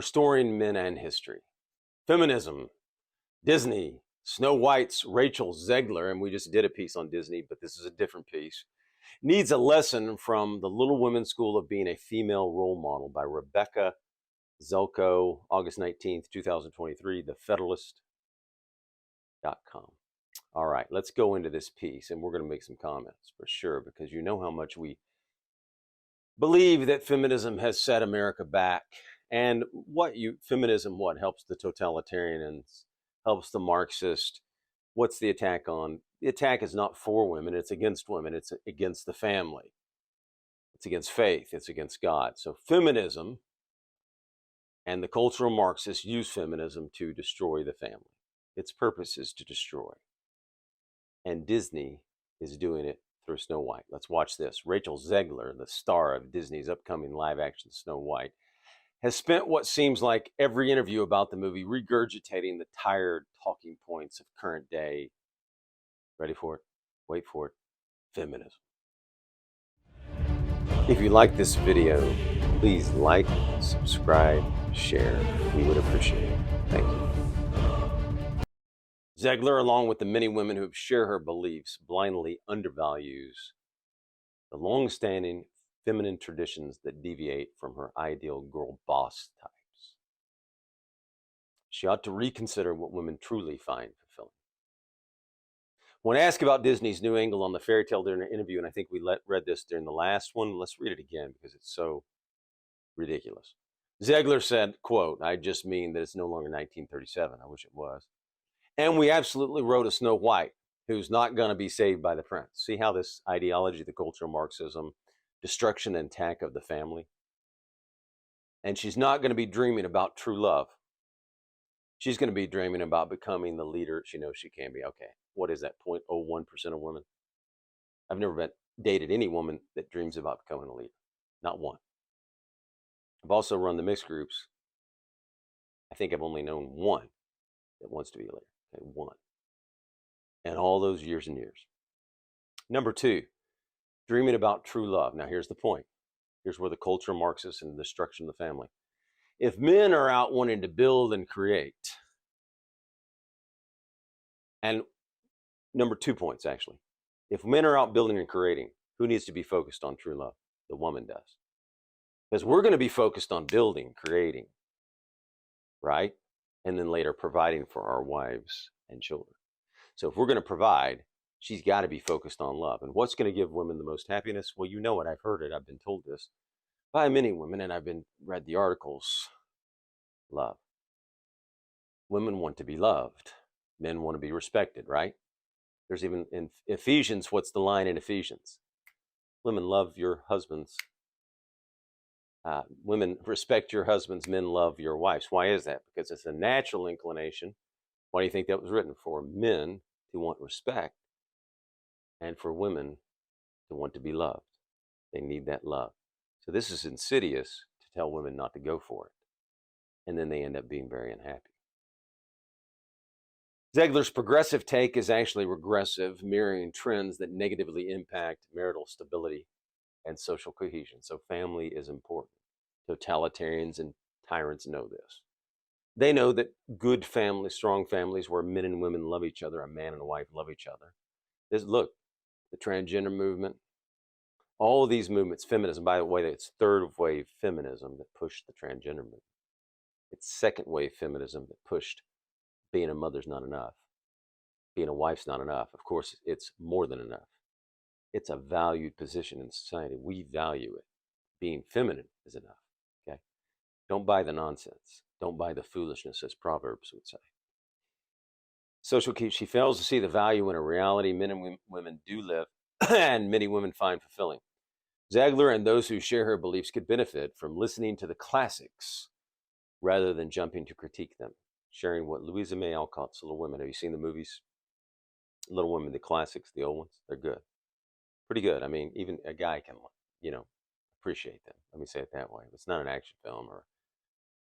Restoring Men and History. Feminism. Disney. Snow White's Rachel Zegler, and we just did a piece on Disney, but this is a different piece, needs a lesson from the Little Women's School of Being a Female Role Model by Rebecca Zelko, August 19th, 2023, thefederalist.com. All right, let's go into this piece, and we're going to make some comments for sure, because you know how much we believe that feminism has set America back. And feminism helps the totalitarians, helps the Marxist. What's the attack on? The attack is not for women, it's against women, it's against the family, it's against faith, it's against God. So feminism and the cultural Marxists use feminism to destroy the family. Its purpose is to destroy. And Disney is doing it through Snow White. Let's watch this. Rachel Zegler, the star of Disney's upcoming live-action Snow White, has spent what seems like every interview about the movie regurgitating the tired talking points of current day, ready for it, wait for it, feminism. If you like this video, please like, subscribe, share. We would appreciate it. Thank you. Zegler, along with the many women who share her beliefs, blindly undervalues the long-standing feminine traditions that deviate from her ideal girl boss types. She ought to reconsider what women truly find fulfilling. When asked about Disney's new angle on the fairy tale during an interview, and I think we read this during the last one, let's read it again because it's so ridiculous. Zegler said, quote, "I just mean that it's no longer 1937. I wish it was. And we absolutely wrote a Snow White who's not going to be saved by the prince." See how this ideology, the cultural Marxism, destruction and attack of the family. And she's not going to be dreaming about true love. She's going to be dreaming about becoming the leader she knows she can be. Okay, what is that, 0.01% of women? I've never dated any woman that dreams about becoming a leader. Not one. I've also run the mixed groups. I think I've only known one that wants to be a leader. Okay, one. And all those years and years. Number two, dreaming about true love. Now, here's the point. Here's where the culture Marxists and the destruction of the family. If men are out wanting to build and create, and number 2 points, actually. If men are out building and creating, who needs to be focused on true love? The woman does. Because we're going to be focused on building, creating, right? And then later providing for our wives and children. So if we're going to provide, she's got to be focused on love. And what's going to give women the most happiness? Well, you know it. I've heard it. I've been told this by many women, and I've read the articles. Love. Women want to be loved. Men want to be respected, right? There's even in Ephesians, what's the line in Ephesians? Women, love your husbands. Women, respect your husbands. Men, love your wives. Why is that? Because it's a natural inclination. Why do you think that was written? For men to want respect and for women to want to be loved. They need that love. So this is insidious to tell women not to go for it. And then they end up being very unhappy. Zegler's progressive take is actually regressive, mirroring trends that negatively impact marital stability and social cohesion. So family is important. Totalitarians and tyrants know this. They know that good families, strong families where men and women love each other, a man and a wife love each other. Look, the transgender movement, all of these movements, feminism, by the way, it's third wave feminism that pushed the transgender movement. It's second wave feminism that pushed being a mother's not enough. Being a wife's not enough. Of course, it's more than enough. It's a valued position in society. We value it. Being feminine is enough. Okay? Don't buy the nonsense. Don't buy the foolishness, as Proverbs would say. Social key, she fails to see the value in a reality men and women do live and many women find fulfilling. Zegler and those who share her beliefs could benefit from listening to the classics rather than jumping to critique them. Sharing what Louisa May Alcott's Little Women. Have you seen the movies? Little Women, the classics, the old ones? They're good. Pretty good. I mean, even a guy can, appreciate them. Let me say it that way. It's not an action film or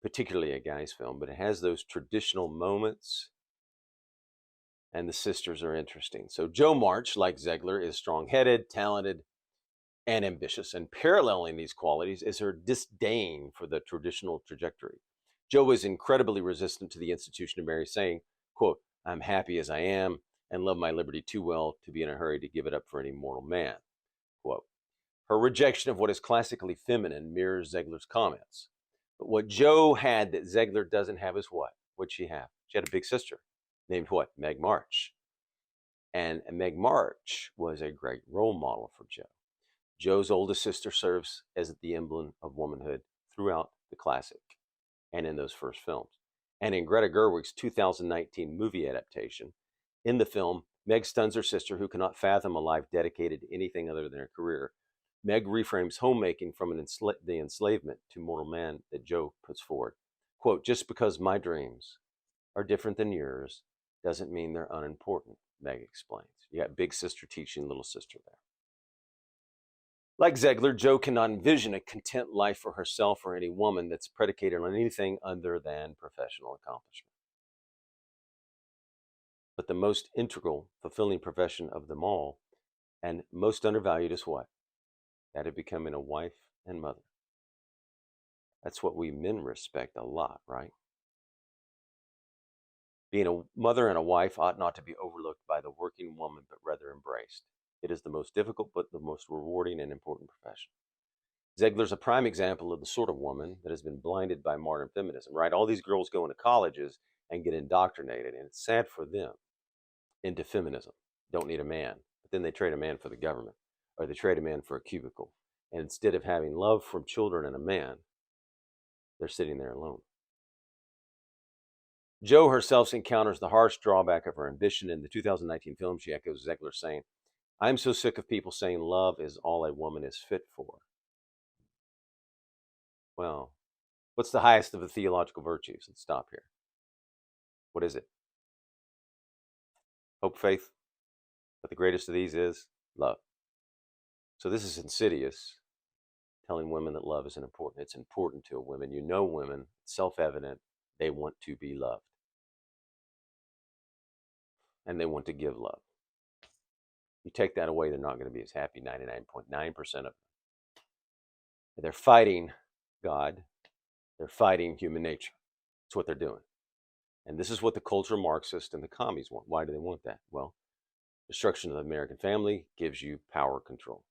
particularly a guy's film, but it has those traditional moments, and the sisters are interesting. So Jo March, like Zegler, is strong-headed, talented, and ambitious, and paralleling these qualities is her disdain for the traditional trajectory. Joe was incredibly resistant to the institution of marriage, saying, quote, I'm happy as I am and love my liberty too well to be in a hurry to give it up for any mortal man, quote. Her rejection of what is classically feminine mirrors Zegler's comments. But what Joe had that Zegler doesn't have is what? What'd she have? She had a big sister named what? Meg March. And Meg March was a great role model for Joe. Joe's oldest sister serves as the emblem of womanhood throughout the classic and in those first films. And in Greta Gerwig's 2019 movie adaptation, in the film, Meg stuns her sister, who cannot fathom a life dedicated to anything other than her career. Meg reframes homemaking from the enslavement to mortal man that Joe puts forward. Quote, just because my dreams are different than yours doesn't mean they're unimportant, Meg explains. You got big sister teaching little sister there. Like Zegler, Joe cannot envision a content life for herself or any woman that's predicated on anything other than professional accomplishment. But the most integral, fulfilling profession of them all, and most undervalued, is what? That of becoming a wife and mother. That's what we men respect a lot, right? Being a mother and a wife ought not to be overlooked by the working woman, but rather embraced. It is the most difficult, but the most rewarding and important profession. Zegler's a prime example of the sort of woman that has been blinded by modern feminism, right? All these girls go into colleges and get indoctrinated, and it's sad for them, into feminism. Don't need a man. But then they trade a man for the government, or they trade a man for a cubicle. And instead of having love from children and a man, they're sitting there alone. Jo herself encounters the harsh drawback of her ambition. In the 2019 film, she echoes Zegler, saying, I'm so sick of people saying love is all a woman is fit for. Well, what's the highest of the theological virtues? Let's stop here. What is it? Hope, faith. But the greatest of these is love. So this is insidious, telling women that love isn't important. It's important to women. You know women, it's self-evident, they want to be loved. And they want to give love. You take that away, they're not going to be as happy, 99.9% of them. They're fighting God. They're fighting human nature. That's what they're doing. And this is what the cultural Marxists and the commies want. Why do they want that? Well, destruction of the American family gives you power control.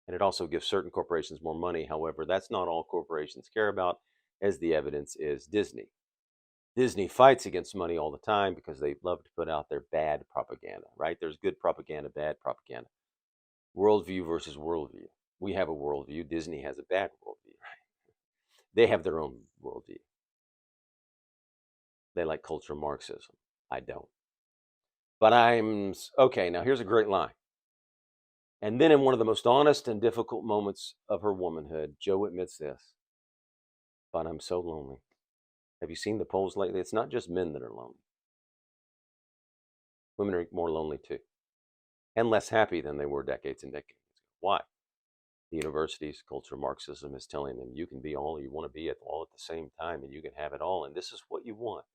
And it also gives certain corporations more money. However, that's not all corporations care about, as the evidence is Disney. Disney fights against money all the time because they love to put out their bad propaganda, right? There's good propaganda, bad propaganda. Worldview versus worldview. We have a worldview. Disney has a bad worldview, right? They have their own worldview. They like cultural Marxism. I don't. But okay, now here's a great line. And then in one of the most honest and difficult moments of her womanhood, Jo admits this, but I'm so lonely. Have you seen the polls lately? It's not just men that are lonely. Women are more lonely too, and less happy than they were decades and decades ago. Why? The university's culture Marxism is telling them you can be all you want to be all at the same time, and you can have it all, and this is what you want.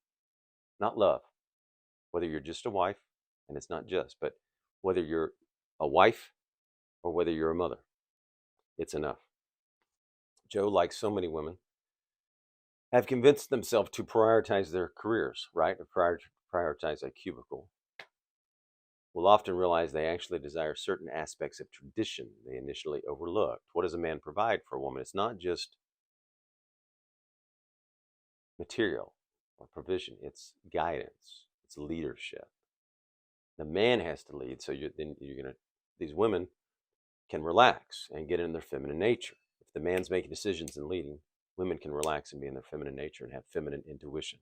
Not love. Whether you're just a wife, and it's not just, but whether you're a wife or whether you're a mother, it's enough. Jo, like so many women, have convinced themselves to prioritize their careers, right? Or prioritize a cubicle. Will often realize they actually desire certain aspects of tradition they initially overlooked. What does a man provide for a woman? It's not just material or provision, it's guidance, it's leadership. The man has to lead, so these women can relax and get in their feminine nature. If the man's making decisions and leading, women can relax and be in their feminine nature and have feminine intuition.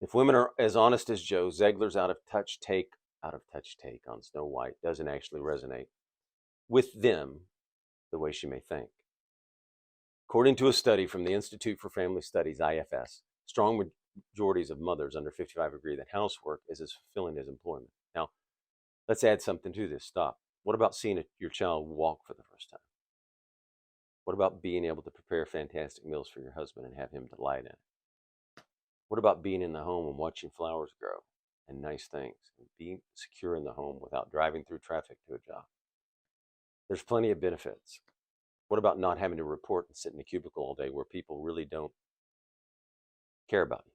If women are as honest as Jo, Zegler's out of touch take on Snow White doesn't actually resonate with them the way she may think. According to a study from the Institute for Family Studies, IFS, strong majorities of mothers under 55 agree that housework is as fulfilling as employment. Now, let's add something to this. Stop. What about seeing your child walk for the first time? What about being able to prepare fantastic meals for your husband and have him delight in it? What about being in the home and watching flowers grow and nice things and being secure in the home without driving through traffic to a job? There's plenty of benefits. What about not having to report and sit in a cubicle all day where people really don't care about you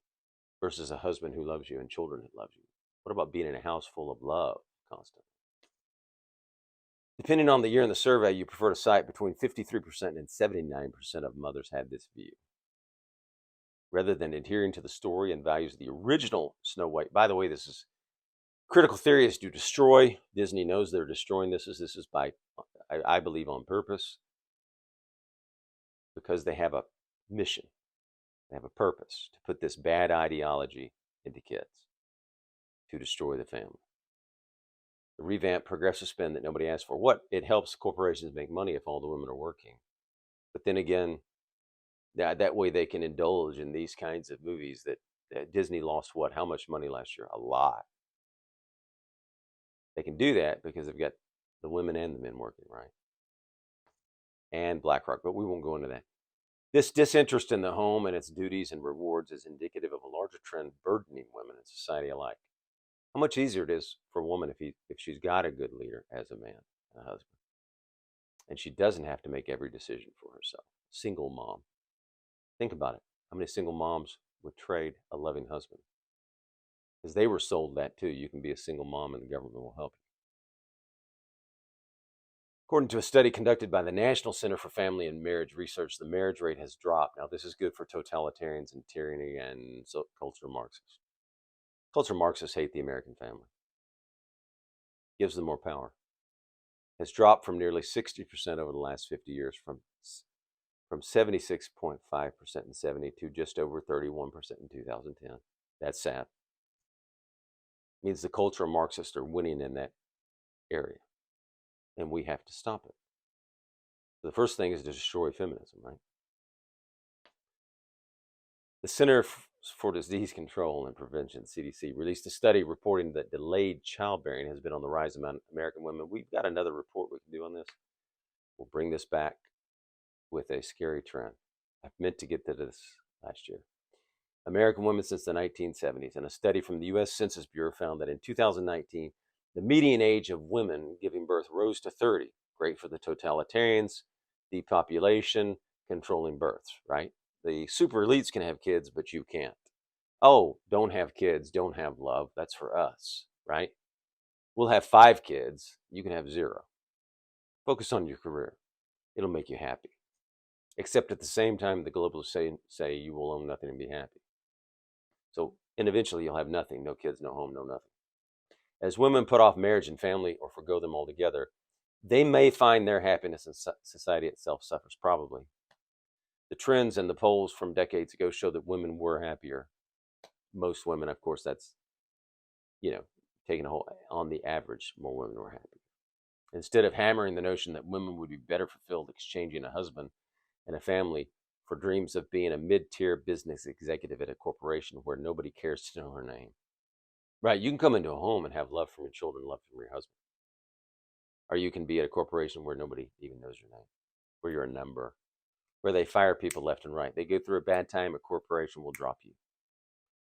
versus a husband who loves you and children who love you? What about being in a house full of love constantly? Depending on the year in the survey, you prefer to cite between 53% and 79% of mothers had this view. Rather than adhering to the story and values of the original Snow White. By the way, this is critical theory is to destroy. Disney knows they're destroying this. This is by, I believe, on purpose, because they have a mission. They have a purpose to put this bad ideology into kids to destroy the family. The revamped progressive spin that nobody asked for. What? It helps corporations make money if all the women are working. But then again, that way they can indulge in these kinds of movies that Disney lost what? How much money last year? A lot. They can do that because they've got the women and the men working, right? And BlackRock, but we won't go into that. This disinterest in the home and its duties and rewards is indicative of a larger trend burdening women in society alike. How much easier it is for a woman if she's got a good leader as a man, a husband, and she doesn't have to make every decision for herself. Single mom. Think about it. How many single moms would trade a loving husband? Because they were sold that too. You can be a single mom and the government will help you. According to a study conducted by the National Center for Family and Marriage Research, the marriage rate has dropped. Now, this is good for totalitarians and tyranny and cultural Marxists. Cultural Marxists hate the American family. Gives them more power. Has dropped from nearly 60% over the last 50 years, from 76.5% in 70 to just over 31% in 2010. That's sad. It means the cultural Marxists are winning in that area, and we have to stop it. The first thing is to destroy feminism, right? The Center for Disease Control and Prevention, CDC, released a study reporting that delayed childbearing has been on the rise among American women. We've got another report we can do on this. We'll bring this back with a scary trend. I meant to get to this last year. American women since the 1970s, and a study from the U.S. Census Bureau found that in 2019, the median age of women giving birth rose to 30. Great for the totalitarians, depopulation, controlling births, right? The super elites can have kids, but you can't. Oh, don't have kids, don't have love. That's for us, right? We'll have 5 kids. You can have 0. Focus on your career. It'll make you happy. Except at the same time, the globalists say you will own nothing and be happy. So, and eventually you'll have nothing, no kids, no home, no nothing. As women put off marriage and family or forgo them altogether, they may find their happiness, and society itself suffers, probably. The trends and the polls from decades ago show that women were happier. Most women, of course, that's, taking a whole, on the average, more women were happy. Instead of hammering the notion that women would be better fulfilled exchanging a husband and a family for dreams of being a mid-tier business executive at a corporation where nobody cares to know her name. Right, you can come into a home and have love from your children, love from your husband. Or you can be at a corporation where nobody even knows your name, where you're a number, where they fire people left and right. They go through a bad time, a corporation will drop you.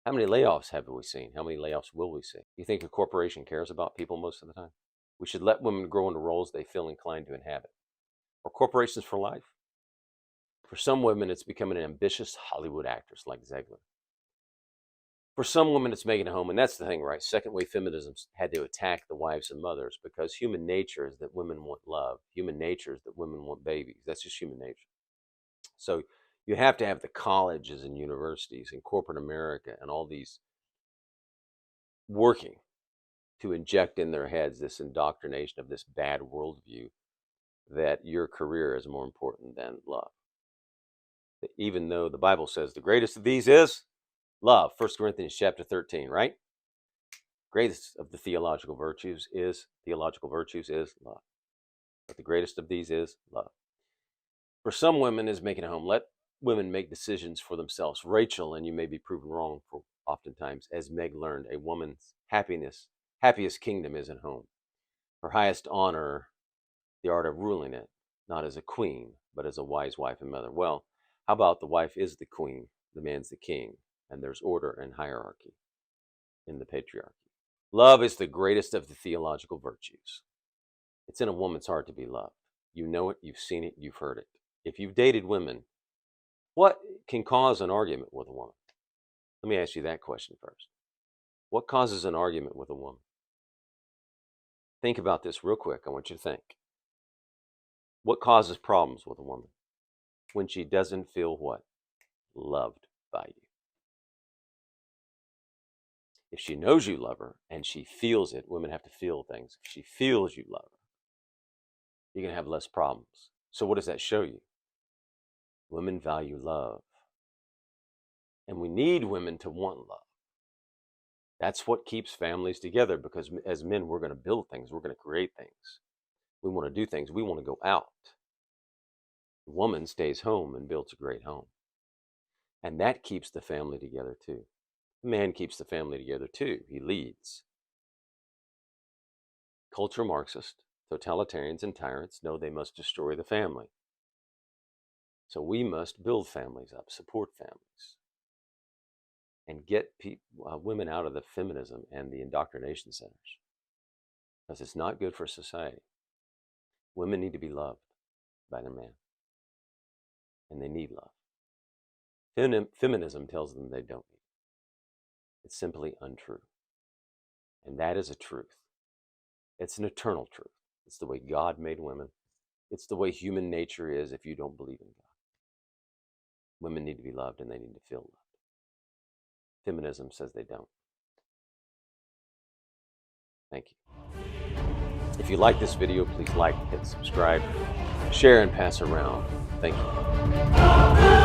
How many layoffs have we seen? How many layoffs will we see? You think a corporation cares about people most of the time? We should let women grow into roles they feel inclined to inhabit. Or corporations for life. For some women, it's becoming an ambitious Hollywood actress like Zegler. For some women, it's making a home, and that's the thing, right? Second wave feminism had to attack the wives and mothers because human nature is that women want love. Human nature is that women want babies. That's just human nature. So you have to have the colleges and universities and corporate America and all these working to inject in their heads this indoctrination of this bad worldview that your career is more important than love. Even though the Bible says the greatest of these is love, 1 Corinthians chapter 13, right? Greatest of the theological virtues is love. But the greatest of these is love. For some women is making a home. Let women make decisions for themselves. Rachel, and you may be proven wrong for oftentimes, as Meg learned, a woman's happiest kingdom is at home. Her highest honor, the art of ruling it, not as a queen, but as a wise wife and mother. Well, how about the wife is the queen, the man's the king, and there's order and hierarchy in the patriarchy. Love is the greatest of the theological virtues. It's in a woman's heart to be loved. You know it, you've seen it, you've heard it. If you've dated women, what can cause an argument with a woman? Let me ask you that question first. What causes an argument with a woman? Think about this real quick. I want you to think. What causes problems with a woman? When she doesn't feel what? Loved by you. If she knows you love her and she feels it, women have to feel things. If she feels you love her, you're going to have less problems. So what does that show you? Women value love. And we need women to want love. That's what keeps families together, because as men, we're going to build things. We're going to create things. We want to do things. We want to go out. The woman stays home and builds a great home. And that keeps the family together too. The man keeps the family together too. He leads. Culture Marxists, totalitarians, and tyrants know they must destroy the family. So we must build families up, support families, and get women out of the feminism and the indoctrination centers, because it's not good for society. Women need to be loved by their man, and they need love. Feminism tells them they don't need it. It's simply untrue. And that is a truth. It's an eternal truth. It's the way God made women. It's the way human nature is if you don't believe in God. Women need to be loved, and they need to feel loved. Feminism says they don't. Thank you. If you like this video, please like, hit subscribe, share, and pass around. Thank you.